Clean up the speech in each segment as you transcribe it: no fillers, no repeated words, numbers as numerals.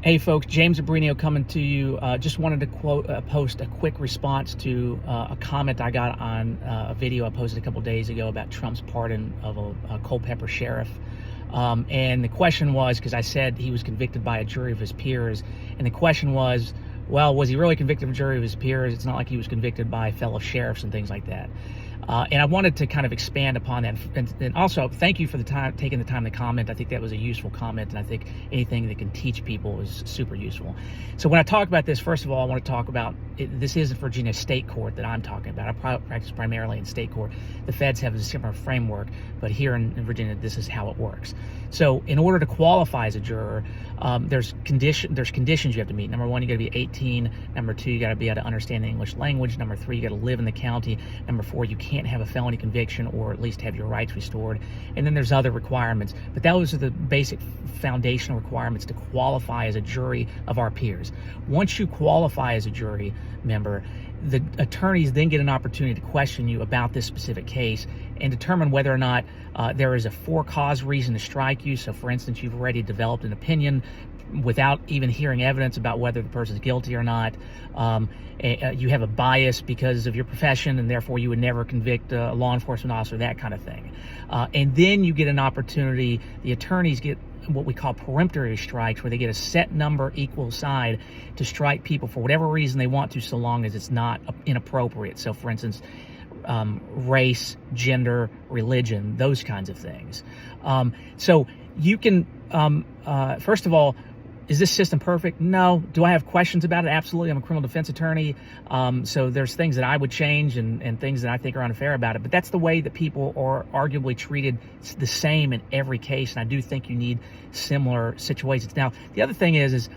Hey folks, James Abrino coming to you. Just wanted to post a quick response to a comment I got on a video I posted a couple days ago about Trump's pardon of a Culpeper sheriff. And the question was, because I said he was convicted by a jury of his peers, and the question was, well, was he really convicted of a jury of his peers? It's not like he was convicted by fellow sheriffs and things like that. And I wanted to kind of expand upon that. And also, thank you for taking the time to comment. I think that was a useful comment, and I think anything that can teach people is super useful. So when I talk about this, first of all, I want to talk about this is Virginia state court that I'm talking about. I practice primarily in state court. The feds have a similar framework, but here in Virginia, this is how it works. So in order to qualify as a juror, there's conditions you have to meet. Number one, you got to be 18. Number two, you got to be able to understand the English language. Number three, you got to live in the county. Number four, you can't have a felony conviction or at least have your rights restored. And then there's other requirements, but those are the basic foundational requirements to qualify as a jury of our peers. Once you qualify as a jury member, the attorneys then get an opportunity to question you about this specific case and determine whether or not there is a for-cause reason to strike you. So for instance, you've already developed an opinion without even hearing evidence about whether the person's guilty or not. You have a bias because of your profession, and therefore you would never convict a law enforcement officer, that kind of thing. And then you get an opportunity, the attorneys get what we call peremptory strikes, where they get a set number equal side to strike people for whatever reason they want to, so long as it's not inappropriate. So for instance, race, gender, religion, those kinds of things. So you can, first of all, is this system perfect? No. Do I have questions about it? Absolutely. I'm a criminal defense attorney. So there's things that I would change and things that I think are unfair about it. But that's the way that people are arguably treated the same in every case. And I do think you need similar situations. Now, the other thing is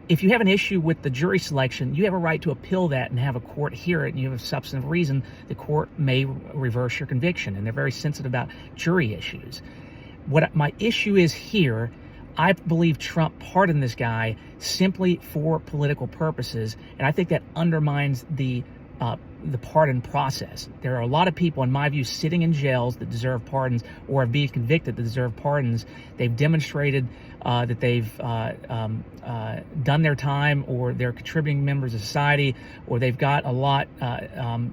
if you have an issue with the jury selection, you have a right to appeal that and have a court hear it, and you have a substantive reason, the court may reverse your conviction. And they're very sensitive about jury issues. What my issue is here, I believe Trump pardoned this guy simply for political purposes, and I think that undermines the pardon process. There are a lot of people, in my view, sitting in jails that deserve pardons or have been convicted that deserve pardons. They've demonstrated that they've done their time, or they're contributing members of society, or they've got a lot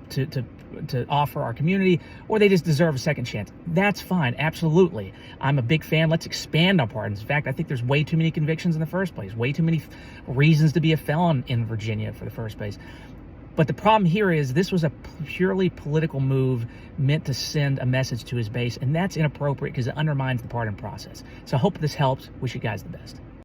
to offer our community, or they just deserve a second chance. That's fine, absolutely. I'm a big fan. Let's expand on pardons. In fact, I think there's way too many convictions in the first place, way too many reasons to be a felon in Virginia for the first place. But the problem here is this was a purely political move meant to send a message to his base, and that's inappropriate because it undermines the pardon process. So I hope this helps. Wish you guys the best.